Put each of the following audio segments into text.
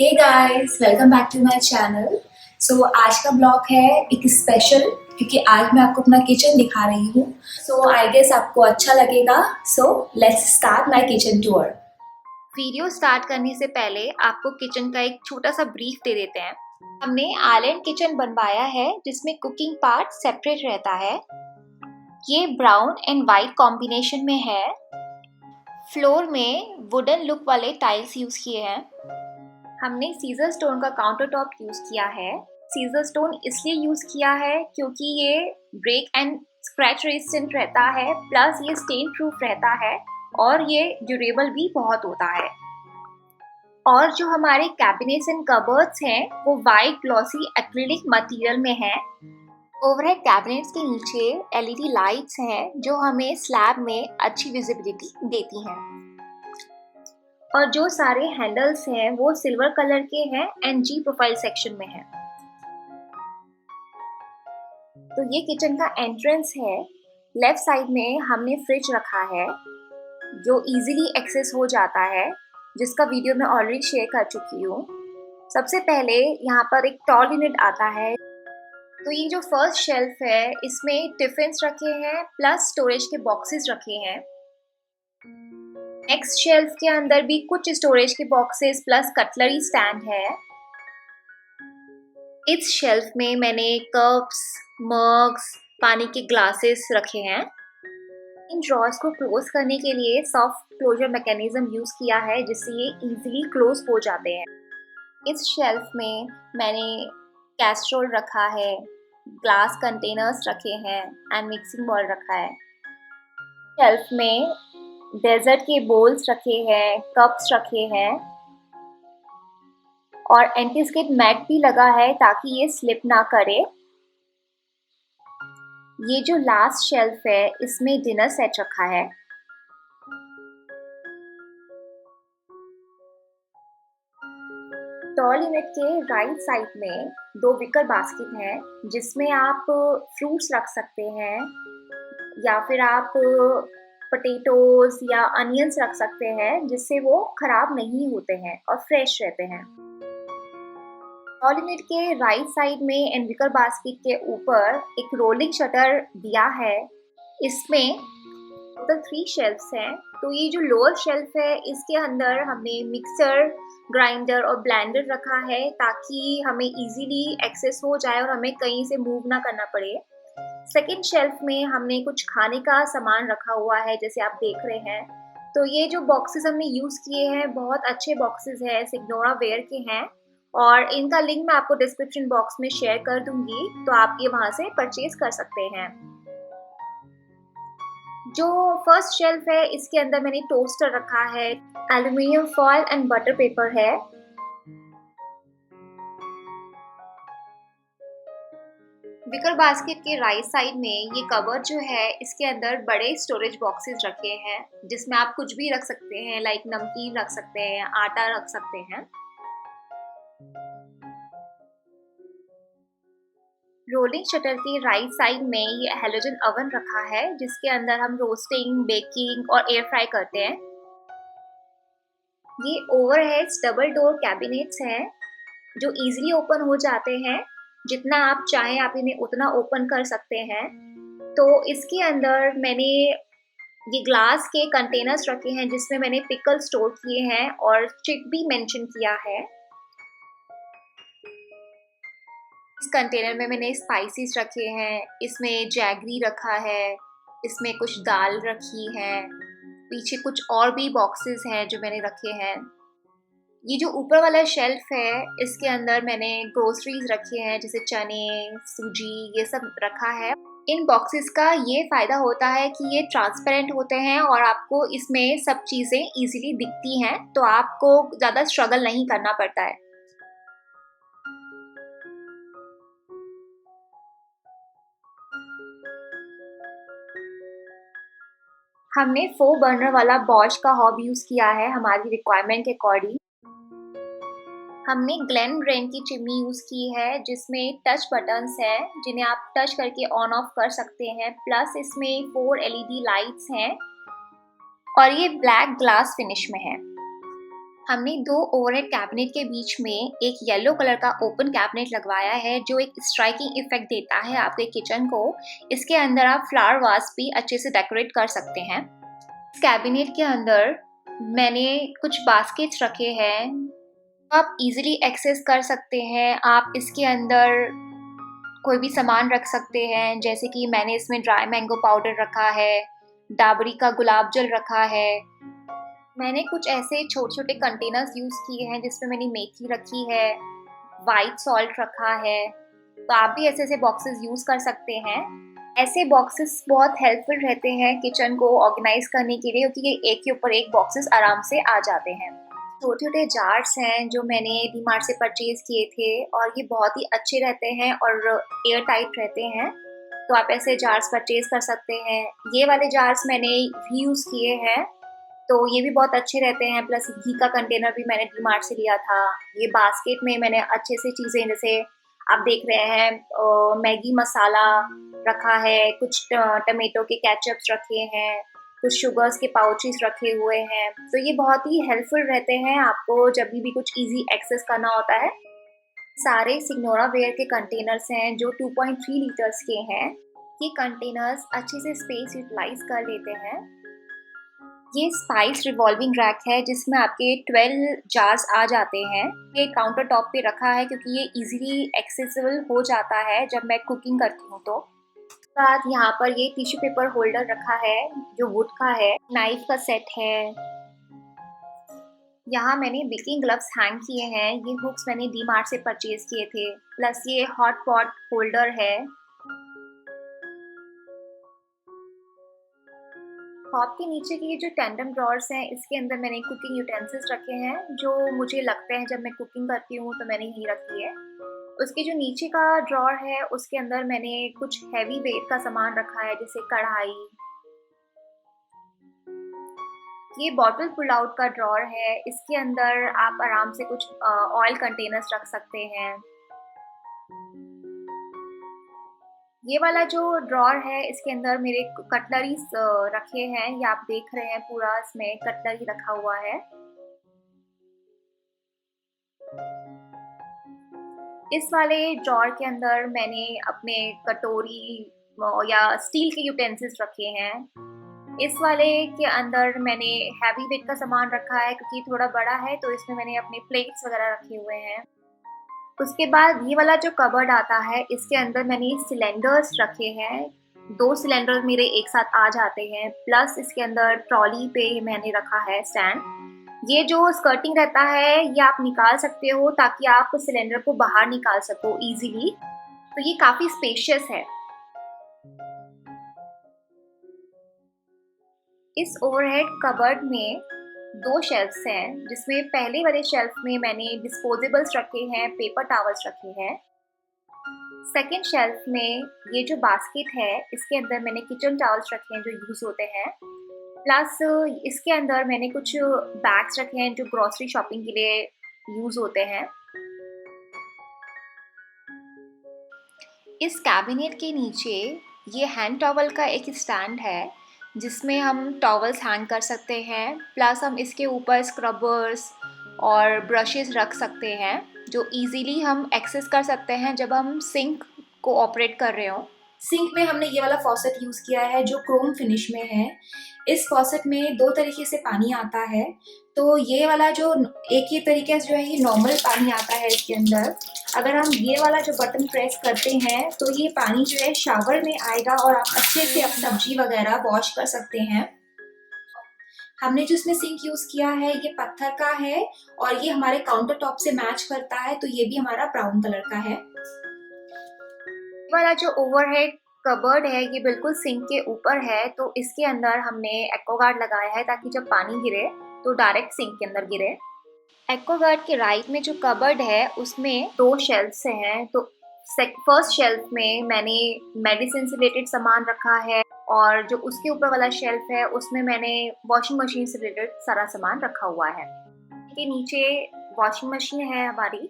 Hey guys, welcome back to my channel. So आज का blog है एक स्पेशल, क्योंकि आज मैं आपको अपना किचन दिखा रही हूँ। सो आई गेस आपको अच्छा लगेगा। So let's start my kitchen tour. Video start करने से पहले आपको किचन का एक छोटा सा ब्रीफ दे देते हैं। हमने आइलैंड किचन बनवाया है जिसमें कुकिंग पार्ट सेपरेट रहता है। ये ब्राउन एंड वाइट कॉम्बिनेशन में है। फ्लोर में वुडन लुक वाले टाइल्स यूज किए हैं। हमने सीजर स्टोन का काउंटर टॉप यूज किया है। सीजर स्टोन इसलिए यूज किया है क्योंकि ये ब्रेक एंड स्क्रैच रेजिस्टेंट रहता है, प्लस ये स्टेन प्रूफ रहता है और ये ड्यूरेबल भी बहुत होता है। और जो हमारे कैबिनेट्स एंड कबर्ड्स हैं वो वाइट ग्लॉसी एक्रिलिक मटेरियल में है। ओवरहेड कैबिनेट्स के नीचे एलईडी लाइट्स हैं जो हमें स्लैब में अच्छी विजिबिलिटी देती हैं। और जो सारे हैंडल्स हैं वो सिल्वर कलर के हैं एंड जी प्रोफाइल सेक्शन में है। तो ये किचन का एंट्रेंस है। लेफ्ट साइड में हमने फ्रिज रखा है जो इजीली एक्सेस हो जाता है, जिसका वीडियो मैं ऑलरेडी शेयर कर चुकी हूँ। सबसे पहले यहाँ पर एक टॉल यूनिट आता है। तो ये जो फर्स्ट शेल्फ है इसमें टिफिन्स रखे हैं प्लस स्टोरेज के बॉक्सेस रखे हैं। नेक्स्ट शेल्फ के अंदर भी कुछ स्टोरेज के बॉक्सेस प्लस कटलरी स्टैंड है। इस शेल्फ में मैंने कप्स, मग्स, पानी के ग्लासेस रखे हैं। इन ड्रॉर्स को क्लोज करने के लिए सॉफ्ट क्लोजर मैकेनिज्म यूज किया है जिससे ये इजीली क्लोज हो जाते हैं। इस शेल्फ में मैंने कैस्ट्रोल रखा है, ग्लास कंटेनर्स रखे हैं एंड मिक्सिंग बॉल रखा है। शेल्फ में डेजर्ट के बोल्स रखे हैं, कप्स रखे हैं और एंटी स्किड मैट भी लगा है ताकि ये स्लिप ना करे। ये जो लास्ट शेल्फ है इसमें डिनर सेट रखा है। टॉल यूनिट के राइट साइड में 2 विकर बास्केट हैं जिसमें आप फ्रूट्स रख सकते हैं या फिर आप पोटैटोज या अनियंस रख सकते हैं जिससे वो खराब नहीं होते हैं और फ्रेश रहते हैं। टॉल यूनिट के राइट साइड में एंड विकर बास्केट के ऊपर एक रोलिंग शटर दिया है। इसमें टोटल 3 शेल्फ्स हैं। तो ये जो लोअर शेल्फ है इसके अंदर हमने मिक्सर, ग्राइंडर और ब्लेंडर रखा है ताकि हमें इजीली एक्सेस हो जाए और हमें कहीं से मूव ना करना पड़े। सेकेंड शेल्फ में हमने कुछ खाने का सामान रखा हुआ है जैसे आप देख रहे हैं। तो ये जो बॉक्सेस हमने यूज़ किए हैं बहुत अच्छे बॉक्सेस हैं, सिग्नोरा वेयर के हैं और इनका लिंक मैं आपको डिस्क्रिप्शन बॉक्स में शेयर कर दूंगी, तो आप ये वहाँ से परचेज कर सकते हैं। जो फर्स्ट शेल्फ है इसके अंदर मैंने टोस्टर रखा है, aluminium foil and butter paper है। विकर बास्केट के राइट साइड में ये कवर जो है इसके अंदर बड़े स्टोरेज बॉक्सेस रखे हैं जिसमें आप कुछ भी रख सकते हैं, लाइक नमकीन रख सकते हैं, आटा रख सकते हैं। रोलिंग शटर के राइट साइड में ये हैलोजन ओवन रखा है जिसके अंदर हम रोस्टिंग, बेकिंग और एयर फ्राई करते हैं। ये ओवरहेड्स डबल डोर कैबिनेट्स हैं जो इजीली ओपन हो जाते हैं। जितना आप चाहें आप इन्हें उतना ओपन कर सकते हैं। तो इसके अंदर मैंने ये ग्लास के कंटेनर्स रखे हैं जिसमें मैंने पिकल स्टोर किए हैं और चिक भी मेंशन किया है। इस कंटेनर में मैंने स्पाइसेस रखे हैं, इसमें जैगरी रखा है, इसमें कुछ दाल रखी है, पीछे कुछ और भी बॉक्सेस हैं जो मैंने रखे हैं। ये जो ऊपर वाला शेल्फ है इसके अंदर मैंने ग्रोसरीज रखे हैं जैसे चने, सूजी, ये सब रखा है। इन बॉक्सेस का ये फ़ायदा होता है कि ये ट्रांसपेरेंट होते हैं और आपको इसमें सब चीज़ें इजीली दिखती हैं, तो आपको ज़्यादा स्ट्रगल नहीं करना पड़ता है। हमने 4 बर्नर वाला बॉश का हॉब यूज़ किया है हमारी रिक्वायरमेंट के अकॉर्डिंग। हमने ग्लेन ब्रांड की चिमनी यूज़ की है जिसमें टच बटन्स हैं जिन्हें आप टच करके ऑन ऑफ कर सकते हैं, प्लस इसमें 4 एलईडी लाइट्स हैं और ये ब्लैक ग्लास फिनिश में है। हमने दो ओवरहेड कैबिनेट के बीच में एक येलो कलर का ओपन कैबिनेट लगवाया है जो एक स्ट्राइकिंग इफेक्ट देता है आपके किचन को। इसके अंदर आप फ्लावर वास भी अच्छे से डेकोरेट कर सकते हैं। इस कैबिनेट के अंदर मैंने कुछ बास्केट्स रखे हैं, आप इजीली एक्सेस कर सकते हैं। आप इसके अंदर कोई भी सामान रख सकते हैं, जैसे कि मैंने इसमें ड्राई मैंगो पाउडर रखा है, डाबरी का गुलाब जल रखा है। मैंने कुछ ऐसे छोटे छोटे कंटेनर्स यूज़ किए हैं जिसमें मैंने मेथी रखी है, वाइट सॉल्ट रखा है। तो आप भी ऐसे ऐसे बॉक्सेस यूज़ कर सकते हैं। ऐसे बॉक्सेस बहुत हेल्पफुल रहते हैं किचन को ऑर्गेनाइज करने के लिए, क्योंकि ये एक के ऊपर एक बॉक्सेस आराम से आ जाते हैं। छोटे छोटे जार्स हैं जो मैंने डीमार्ट से परचेज किए थे और ये बहुत ही अच्छे रहते हैं और एयर टाइट रहते हैं, तो आप ऐसे जार्स परचेज कर सकते हैं। ये वाले जार्स मैंने भी यूज़ किए हैं, तो ये भी बहुत अच्छे रहते हैं। प्लस घी का कंटेनर भी मैंने डीमार्ट से लिया था। ये बास्केट में मैंने अच्छे से चीज़ें, जैसे आप देख रहे हैं मैगी मसाला रखा है, कुछ टमेटो के केचप्स रखे हैं, कुछ शुगर्स के पाउचेस रखे हुए हैं। तो ये बहुत ही हेल्पफुल रहते हैं आपको जब भी कुछ इजी एक्सेस करना होता है। सारे सिग्नोरा वेयर के कंटेनर्स हैं जो 2.3 लीटर्स के हैं। ये कंटेनर्स अच्छे से स्पेस यूटिलाइज कर लेते हैं। ये स्पाइस रिवॉल्विंग रैक है जिसमें आपके 12 जार्स आ जाते हैं। ये काउंटर टॉप पे रखा है क्योंकि ये इजीली एक्सेसिबल हो जाता है जब मैं कुकिंग करती हूँ। तो साथ यहाँ पर ये टिश्यू पेपर होल्डर रखा है जो वुड का है। नाइफ का सेट है। यहाँ मैंने बेकिंग ग्लव्स हैंग किए हैं। ये हुक्स मैंने डीमार्ट से परचेज किए थे। प्लस ये हॉट पॉट होल्डर है। हॉब के नीचे के ये जो टेंडम ड्रॉर्स हैं, इसके अंदर मैंने कुकिंग यूटेंसिल्स रखे हैं जो मुझे लगते हैं जब मैं कुकिंग करती हूँ तो मैंने यही रखी है। उसके जो नीचे का ड्रॉर है उसके अंदर मैंने कुछ हैवी वेट का सामान रखा है, जैसे कढ़ाई। ये बॉटल पुल आउट का ड्रॉर है, इसके अंदर आप आराम से कुछ ऑयल कंटेनर्स रख सकते हैं। ये वाला जो ड्रॉर है इसके अंदर मेरे कटलरीज रखे हैं। ये आप देख रहे हैं पूरा इसमें कटलरी रखा हुआ है। इस वाले ड्रॉर के अंदर मैंने अपने कटोरी या स्टील के यूटेंसिल्स रखे हैं। इस वाले के अंदर मैंने हैवी वेट का सामान रखा है क्योंकि थोड़ा बड़ा है, तो इसमें मैंने अपने प्लेट्स वगैरह रखे हुए हैं। उसके बाद ये वाला जो कबर्ड आता है इसके अंदर मैंने सिलेंडर्स रखे हैं। 2 सिलेंडर मेरे एक साथ आ जाते हैं। प्लस इसके अंदर ट्रॉली पे मैंने रखा है स्टैंड। ये जो स्कर्टिंग रहता है ये आप निकाल सकते हो ताकि आप सिलेंडर को बाहर निकाल सको इजीली। तो ये काफ़ी स्पेशियस है। इस ओवरहेड कबर्ड में 2 शेल्फ्स हैं, जिसमें पहले वाले शेल्फ में मैंने डिस्पोजेबल्स रखे हैं, पेपर टॉवल्स रखे हैं। सेकेंड शेल्फ में ये जो बास्केट है इसके अंदर मैंने किचन टॉवल्स रखे हैं जो यूज़ होते हैं। प्लस इसके अंदर मैंने कुछ बैग्स रखे हैं जो ग्रॉसरी शॉपिंग के लिए यूज़ होते हैं। इस कैबिनेट के नीचे ये हैंड टॉवल का एक स्टैंड है जिसमें हम टॉवल्स हैंग कर सकते हैं। प्लस हम इसके ऊपर स्क्रबर्स और ब्रशेस रख सकते हैं जो इजीली हम एक्सेस कर सकते हैं जब हम सिंक को ऑपरेट कर रहे हो। सिंक में हमने ये वाला फॉसेट यूज़ किया है जो क्रोम फिनिश में है। इस फॉसेट में 2 तरीके से पानी आता है। तो ये वाला जो एक ही तरीके से जो है ये नॉर्मल पानी आता है इसके अंदर। अगर हम ये वाला जो बटन प्रेस करते हैं तो ये पानी जो है शावर में आएगा और आप अच्छे से अपनी सब्जी वगैरह वॉश कर सकते हैं। हमने जो इसमें सिंक यूज़ किया है ये पत्थर का है और ये हमारे काउंटर टॉप से मैच करता है, तो ये भी हमारा ब्राउन कलर का है। वाला जो ओवरहेड कबर्ड है ये बिल्कुल सिंक के ऊपर है, तो इसके अंदर हमने एक्वागार्ड लगाया है ताकि जब पानी गिरे तो डायरेक्ट सिंक के अंदर गिरे। एक्वागार्ड के राइट में जो कबर्ड है उसमें 2 शेल्फ्स हैं। तो फर्स्ट शेल्फ में मैंने मेडिसिन से रिलेटेड सामान रखा है और जो उसके ऊपर वाला शेल्फ है उसमें मैंने वॉशिंग मशीन से रिलेटेड सारा सामान रखा हुआ है। इसके नीचे वॉशिंग मशीन है हमारी।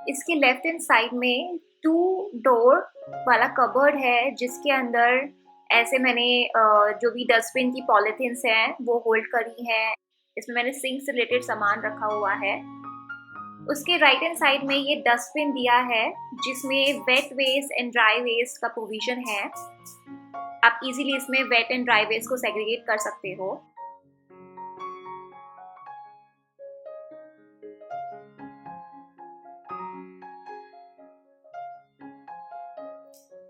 इसके लेफ्ट हैंड साइड में 2 डोर वाला कबर्ड है जिसके अंदर ऐसे मैंने जो भी डस्टबिन की पॉलीथिन्स हैं वो होल्ड करी हैं। इसमें मैंने सिंक से रिलेटेड सामान रखा हुआ है। उसके राइट हैंड साइड में ये डस्टबिन दिया है जिसमें wet waste and dry waste का प्रोविजन है। आप इजीली इसमें वेट एंड ड्राई वेस्ट को सेग्रीगेट कर सकते हो।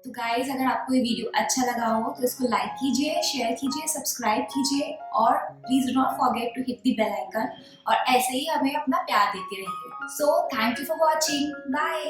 तो गाइज, अगर आपको ये वीडियो अच्छा लगा हो तो इसको लाइक कीजिए, शेयर कीजिए, सब्सक्राइब कीजिए और please do not forget to hit the bell icon और ऐसे ही हमें अपना प्यार देते रहिए। So thank you for watching, bye.